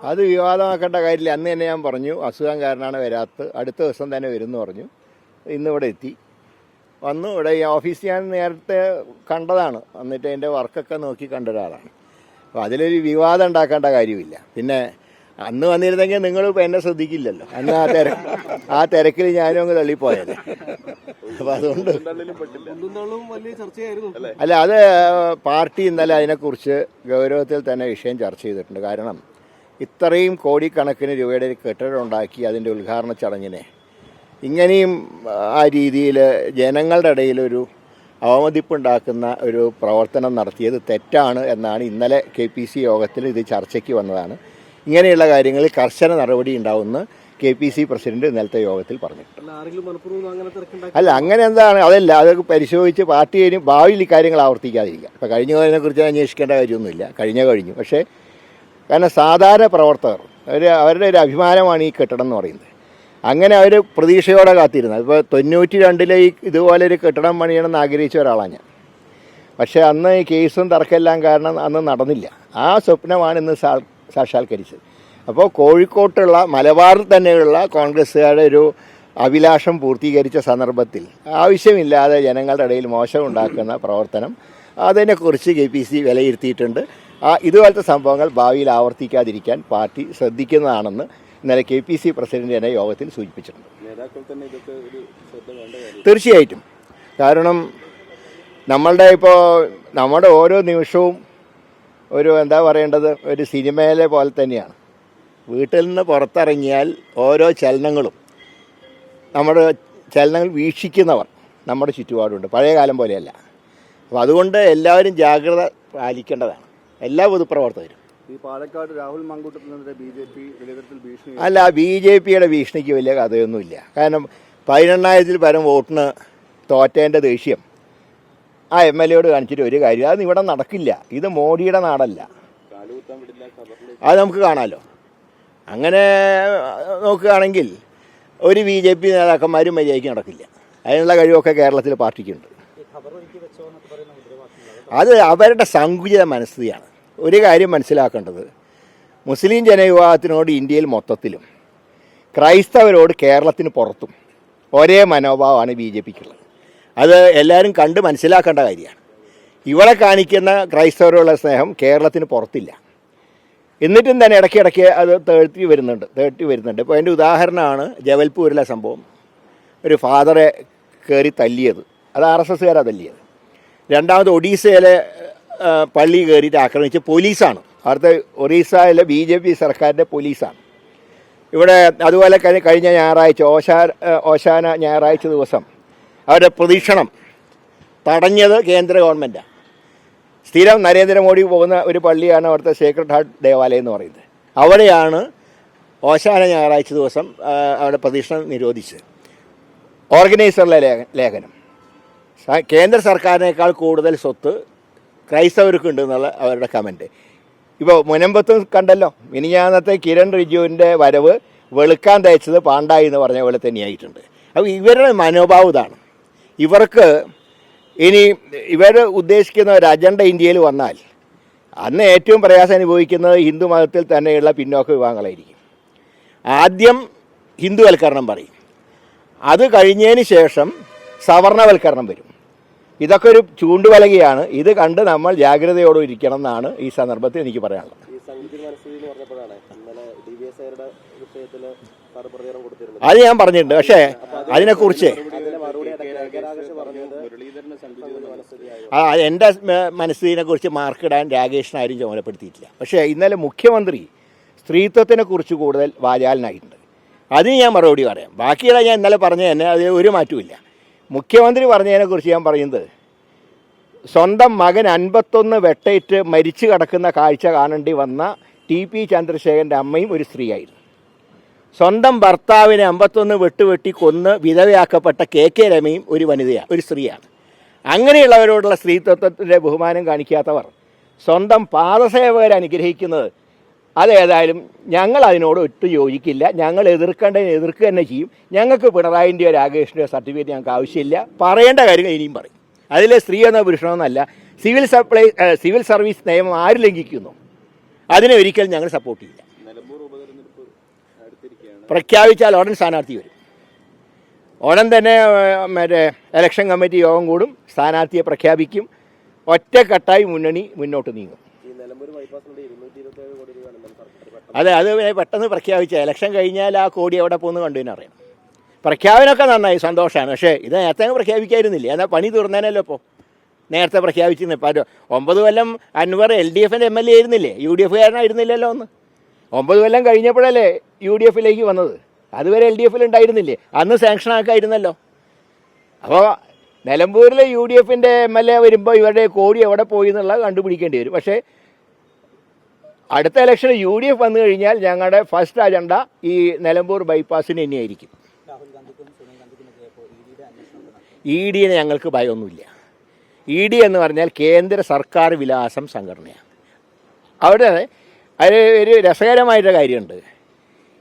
അത് വിവാദമാക്കേണ്ട കാര്യമില്ല. അന്ന് തന്നെ ഞാൻ പറഞ്ഞു അസുഖം കാരണമാണ് വരാത്തത്, അടുത്ത ദിവസം തന്നെ വരുമെന്ന് പറഞ്ഞു. ഇന്നിവിടെ എത്തി. വന്നു. ഇവിടെ ഈ ഓഫീസ് ഞാൻ നേരത്തെ കണ്ടതാണ്, എന്നിട്ട് എൻ്റെ വർക്കൊക്കെ നോക്കി കണ്ട ഒരാളാണ്. അപ്പോൾ അതിലൊരു വിവാദം ഉണ്ടാക്കേണ്ട കാര്യമില്ല. പിന്നെ അന്ന് വന്നിരുന്നെങ്കിൽ നിങ്ങൾ ഇപ്പം എന്നെ ശ്രദ്ധിക്കില്ലല്ലോ. അന്ന് ആ തിരക്കിൽ ഞാനും അങ്ങ് തള്ളിപ്പോയത്. അപ്പം അതുകൊണ്ട് അല്ല, അത് പാർട്ടി ഇന്നലെ അതിനെക്കുറിച്ച് ഗൗരവത്തിൽ തന്നെ വിഷയം ചർച്ച ചെയ്തിട്ടുണ്ട്. കാരണം ഇത്രയും കോടിക്കണക്കിന് രൂപയുടെ ഒരു കെട്ടിടം ഉണ്ടാക്കി അതിൻ്റെ ഉദ്ഘാടന ചടങ്ങിനെ ഇങ്ങനെയും ആ രീതിയിൽ ജനങ്ങളുടെ ഇടയിലൊരു അവമതിപ്പുണ്ടാക്കുന്ന ഒരു പ്രവർത്തനം നടത്തിയത് തെറ്റാണ് എന്നാണ് ഇന്നലെ KPC യോഗത്തിൽ ഇത് ചർച്ചയ്ക്ക് വന്നതാണ്. ഇങ്ങനെയുള്ള കാര്യങ്ങളിൽ കർശന നടപടി ഉണ്ടാവുമെന്ന് KPC പ്രസിഡന്റ് ഇന്നലത്തെ യോഗത്തിൽ പറഞ്ഞിട്ടുണ്ട്. അല്ല, അങ്ങനെ എന്താണ്, അതല്ല, അതൊക്കെ പരിശോധിച്ച് പാർട്ടി ഭാവിയിൽ ഇക്കാര്യങ്ങൾ ആവർത്തിക്കാതിരിക്കുക. ഇപ്പോൾ കഴിഞ്ഞ പോയതിനെക്കുറിച്ച് അന്വേഷിക്കേണ്ട കാര്യമൊന്നുമില്ല. കഴിഞ്ഞു. പക്ഷേ കാരണം സാധാരണ പ്രവർത്തകർ അവരുടെ ഒരു അഭിമാനമാണ് ഈ കെട്ടിടം എന്ന് പറയുന്നത്. അങ്ങനെ അവർ പ്രതീക്ഷയോടെ കാത്തിരുന്നത്. ഇപ്പോൾ 92 ഇതുപോലൊരു കെട്ടിടം പണിയണമെന്ന് ആഗ്രഹിച്ച ഒരാളാണ് ഞാൻ. പക്ഷേ അന്ന് ഈ കേസും തർക്കമെല്ലാം കാരണം അന്ന് നടന്നില്ല. ആ സ്വപ്നമാണ് ഇന്ന് സാക്ഷാത്കരിച്ചത്. അപ്പോൾ കോഴിക്കോട്ടുള്ള മലബാറിൽ തന്നെയുള്ള കോൺഗ്രസ്സുകാരുടെ ഒരു അഭിലാഷം പൂർത്തീകരിച്ച സന്ദർഭത്തിൽ ആവശ്യമില്ലാതെ ജനങ്ങളുടെ ഇടയിൽ മോശമുണ്ടാക്കുന്ന പ്രവർത്തനം അതിനെക്കുറിച്ച് KPC വിലയിരുത്തിയിട്ടുണ്ട്. ഇതുപോലത്തെ സംഭവങ്ങൾ ഭാവിയിൽ ആവർത്തിക്കാതിരിക്കാൻ പാർട്ടി ശ്രദ്ധിക്കുന്നതാണെന്ന് ഇന്നലെ KPC പ്രസിഡന്റ് എന്നെ യോഗത്തിൽ സൂചിപ്പിച്ചിട്ടുണ്ട്. തീർച്ചയായിട്ടും. കാരണം നമ്മുടെ ഓരോ നിമിഷവും ഒരു എന്താ പറയേണ്ടത്, ഒരു സിനിമയിലെ പോലെ തന്നെയാണ്. വീട്ടിൽ നിന്ന് പുറത്തിറങ്ങിയാൽ ഓരോ ചലനങ്ങളും നമ്മുടെ ചലനങ്ങൾ വീക്ഷിക്കുന്നവർ നമ്മുടെ ചുറ്റുപാടുണ്ട്. പഴയ കാലം പോലെയല്ല. അപ്പോൾ അതുകൊണ്ട് എല്ലാവരും ജാഗ്രത പാലിക്കേണ്ടതാണ്, എല്ലാ പൊതുപ്രവർത്തകരും. ഈ പാലക്കാട് രാഹുൽ മാങ്കൂട്ടത്തിനെതിരെ BJP വിലയിരുത്തൽ ഭീഷണി അല്ല, BJPയുടെ ഭീഷണിക്ക് വലിയ കഥയൊന്നുമില്ല. കാരണം 18,000-ൽ പരം വോട്ടിന് തോറ്റേൻ്റെ ദേഷ്യം ആ MLA കാണിച്ചിട്ട് ഒരു കാര്യം. അത് ഇവിടെ നടക്കില്ല. ഇത് മോഡിയുടെ നാടല്ല. അത് നമുക്ക് കാണാമല്ലോ. അങ്ങനെ നോക്കുകയാണെങ്കിൽ ഒരു BJP നേതാക്കന്മാരും മര്യാദയ്ക്ക് നടക്കില്ല. അതിനുള്ള കഴിവൊക്കെ കേരളത്തിൽ പാർട്ടിക്കുണ്ട്. അത് അവരുടെ സങ്കുചിത മനസ്ഥിതിയാണ്. ഒരു കാര്യം മനസ്സിലാക്കേണ്ടത്, മുസ്ലിം ജനവിഭാഗത്തിനോട് ഇന്ത്യയിൽ മൊത്തത്തിലും ക്രൈസ്തവരോട് കേരളത്തിന് പുറത്തും ഒരേ മനോഭാവമാണ് BJPക്കുള്ളത്. അത് എല്ലാവരും കണ്ട് മനസ്സിലാക്കേണ്ട കാര്യമാണ്. ഇവിടെ കാണിക്കുന്ന ക്രൈസ്തവരോടുള്ള സ്നേഹം കേരളത്തിന് പുറത്തില്ല. എന്നിട്ടും തന്നെ ഇടയ്ക്കിടയ്ക്ക് അത് തേർത്തി വരുന്നുണ്ട്. ഇപ്പോൾ അതിൻ്റെ ഉദാഹരണമാണ് ജബൽപൂരിലെ സംഭവം. ഒരു ഫാദറെ കയറി തല്ലിയത്, അത് RSSകാരാണ് തല്ലിയത്. രണ്ടാമത് ഒഡീസയിലെ പള്ളി കയറിയിട്ട് ആക്രമിച്ച പോലീസാണ്. അവിടുത്തെ ഒറീസയിലെ BJP സർക്കാരിൻ്റെ പോലീസാണ്. ഇവിടെ അതുപോലെ കഴിഞ്ഞ ഞായറാഴ്ച ഓശാന ഞായറാഴ്ച ദിവസം അവരുടെ പ്രദക്ഷിണം തടഞ്ഞത് കേന്ദ്ര ഗവൺമെൻറ്റാണ്. സ്ഥിരം നരേന്ദ്രമോദി പോകുന്ന ഒരു പള്ളിയാണ് അവിടുത്തെ സേക്രഡ് ഹാർട്ട് ദേവാലയം എന്ന് പറയുന്നത്. അവിടെയാണ് ഓശാന ഞായറാഴ്ച ദിവസം അവിടെ പ്രദക്ഷിണം നിരോധിച്ചത്. ഓർഗനൈസറിലെ ലേഖനം, കേന്ദ്ര സർക്കാരിനേക്കാൾ കൂടുതൽ സ്വത്ത് ക്രൈസ്തവർക്കുണ്ട് എന്നുള്ള അവരുടെ കമൻറ്റ്. ഇപ്പോൾ മുനമ്പത്തും കണ്ടല്ലോ, മിനിഞ്ഞാന്നത്തെ കിരൺ റിജിജുവിൻ്റെ വരവ് വെളുക്കാൻ തയ്ച്ചത് പാണ്ടായി എന്ന് പറഞ്ഞ പോലെ തന്നെയായിട്ടുണ്ട്. അപ്പോൾ ഇവരുടെ മനോഭാവം ഇതാണ്. ഇവർക്ക് ഇനി ഇവർ ഉദ്ദേശിക്കുന്ന ഒരു അജണ്ട ഇന്ത്യയിൽ വന്നാൽ അന്ന് ഏറ്റവും പ്രയാസം അനുഭവിക്കുന്നത് ഹിന്ദു മതത്തിൽ തന്നെയുള്ള പിന്നോക്ക വിഭാഗങ്ങളായിരിക്കും. ആദ്യം ഹിന്ദുവൽക്കരണം പറയും, അത് കഴിഞ്ഞതിന് ശേഷം സവർണവൽക്കരണം വരും. ഇതൊക്കെ ഒരു ചൂണ്ടുവലകയാണ്. ഇത് കണ്ട് നമ്മൾ ജാഗ്രതയോടെ ഇരിക്കണം എന്നാണ് ഈ സന്ദർഭത്തിൽ എനിക്ക് പറയാനുള്ളത്. അത് ഞാൻ പറഞ്ഞിട്ടുണ്ട്. പക്ഷേ അതിനെക്കുറിച്ച് എൻ്റെ മനസ്സിനെ കുറിച്ച് മാർക്കിടാൻ രാകേഷിനാരും ചുമതലപ്പെടുത്തിയിട്ടില്ല. പക്ഷേ ഇന്നലെ മുഖ്യമന്ത്രി സ്ത്രീത്വത്തിനെ കുറിച്ച് കൂടുതൽ വാചാലനായിട്ടുണ്ട്. അതിന് ഞാൻ മറുപടി പറയാം. ബാക്കിയുള്ള ഞാൻ ഇന്നലെ പറഞ്ഞത് തന്നെ അത് ഒരു മാറ്റമില്ല. മുഖ്യമന്ത്രി പറഞ്ഞതിനെക്കുറിച്ച് ഞാൻ പറയുന്നത്, സ്വന്തം മകൻ 51 വെട്ടേറ്റ് മരിച്ചു കിടക്കുന്ന കാഴ്ച കാണേണ്ടി വന്ന TP ചന്ദ്രശേഖരൻ്റെ അമ്മയും ഒരു സ്ത്രീയായിരുന്നു. സ്വന്തം ഭർത്താവിനെ 51 വെട്ടുവെട്ടി കൊന്ന് വിധവയാക്കപ്പെട്ട KK രമയും ഒരു വനിതയാണ്, ഒരു സ്ത്രീയാണ്. അങ്ങനെയുള്ളവരോടുള്ള സ്ത്രീത്വത്തിൻ്റെ ബഹുമാനം കാണിക്കാത്തവർ സ്വന്തം പാദസേവകരെ അനുഗ്രഹിക്കുന്നത് അതേതായാലും ഞങ്ങൾ അതിനോട് ഒട്ടും യോജിക്കില്ല. ഞങ്ങൾ എതിർക്കേണ്ടതിന് എതിർക്കുക തന്നെ ചെയ്യും. ഞങ്ങൾക്ക് പിണറായിൻ്റെയോ രാകേഷിൻ്റെയോ സർട്ടിഫിക്കറ്റ് ഞങ്ങൾക്ക് ആവശ്യമില്ല. പറയേണ്ട കാര്യങ്ങൾ ഇനിയും പറയും. അതിൽ സ്ത്രീ എന്നോ പുരുഷനോ എന്നല്ല, സിവിൽ സർവീസ് നിയമം ആര് ലംഘിക്കുന്നു അതിനെ ഒരിക്കലും ഞങ്ങൾ സപ്പോർട്ട് ചെയ്യില്ല. നിലമ്പൂർ ഉപതെരഞ്ഞെടുപ്പ് അടുത്തിരിക്കുകയാണ്. പ്രഖ്യാപിച്ചാൽ ഉടൻ സ്ഥാനാർത്ഥി വരും. ഉടൻ തന്നെ മറ്റേ ഇലക്ഷൻ കമ്മിറ്റി യോഗം കൂടും, സ്ഥാനാർത്ഥിയെ പ്രഖ്യാപിക്കും, ഒറ്റക്കെട്ടായി മുന്നണി മുന്നോട്ട് നീങ്ങും. ഈ നിലമ്പൂർ ബൈപ്പാസിലൂടെ 227 കോടി രൂപയാണ് സർക്കാർ. അത് പെട്ടെന്ന് പ്രഖ്യാപിച്ച ഇലക്ഷൻ കഴിഞ്ഞാൽ ആ കോടി എവിടെ പോകുന്നു കണ്ടുതന്നെ അറിയണം. പ്രഖ്യാപനമൊക്കെ നന്നായി, സന്തോഷമാണ്. പക്ഷേ ഇത് നേരത്തെ പ്രഖ്യാപിക്കായിരുന്നില്ലേ? എന്നാൽ പണി തീർന്നേനല്ലോ. ഇപ്പോൾ നേരത്തെ പ്രഖ്യാപിച്ചിരുന്നു. ഇപ്പോൾ 9 കൊല്ലം അൻവർ LDFൻ്റെ MLA ആയിരുന്നില്ലേ? UDF കാരനായിരുന്നില്ലല്ലോ. 9 കൊല്ലം കഴിഞ്ഞപ്പോഴല്ലേ UDFിലേക്ക് വന്നത്. അതുവരെ LDFിൽ ഉണ്ടായിരുന്നില്ലേ? അന്ന് സാങ്ഷൻ ആക്കായിരുന്നല്ലോ. അപ്പോൾ നിലമ്പൂരിലെ UDFൻ്റെ MLA വരുമ്പോൾ ഇവരുടെ കോടി എവിടെ പോയി എന്നുള്ളത് കണ്ടുപിടിക്കേണ്ടി വരും. പക്ഷേ അടുത്ത ഇലക്ഷന് UDF വന്നു കഴിഞ്ഞാൽ ഞങ്ങളുടെ ഫസ്റ്റ് അജണ്ട ഈ നിലമ്പൂർ ബൈപ്പാസിന് തന്നെയായിരിക്കും. ED ഞങ്ങൾക്ക് ഭയമൊന്നുമില്ല. ED എന്ന് പറഞ്ഞാൽ കേന്ദ്ര സർക്കാർ വിലാസം സംഘടനയാണ്. അവിടെ ഒരു രസകരമായിട്ട് കാര്യമുണ്ട്.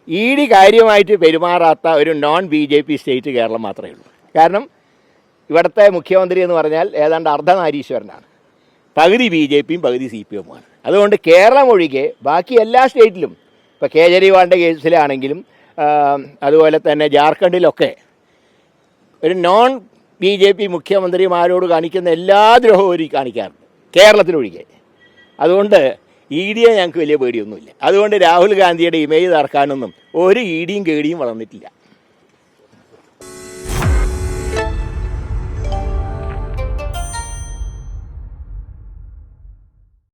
ED കാര്യമായിട്ട് പെരുമാറാത്ത ഒരു നോൺ BJP സ്റ്റേറ്റ് കേരളം മാത്രമേ ഉള്ളൂ. കാരണം ഇവിടുത്തെ മുഖ്യമന്ത്രി എന്ന് പറഞ്ഞാൽ ഏതാണ്ട് അർദ്ധനാരീശ്വരനാണ്. പകുതി BJPയും പകുതി CPMുമാണ്. അതുകൊണ്ട് കേരളം ഒഴികെ ബാക്കി എല്ലാ സ്റ്റേറ്റിലും, ഇപ്പോൾ കേജ്രിവാളിൻ്റെ കേസിലാണെങ്കിലും അതുപോലെ തന്നെ ജാർഖണ്ഡിലൊക്കെ ഒരു നോൺ BJP മുഖ്യമന്ത്രിമാരോട് കാണിക്കുന്ന എല്ലാ ദ്രോഹവും ഒരു കാണിക്കാറുണ്ട്, കേരളത്തിലൊഴികെ. അതുകൊണ്ട് ED ഞങ്ങൾക്ക് വലിയ പേടിയൊന്നുമില്ല. അതുകൊണ്ട് രാഹുൽ ഗാന്ധിയുടെ ഇമേജ് തറക്കാനൊന്നും ഒരു EDയും കേടിയും വളർന്നിട്ടില്ല.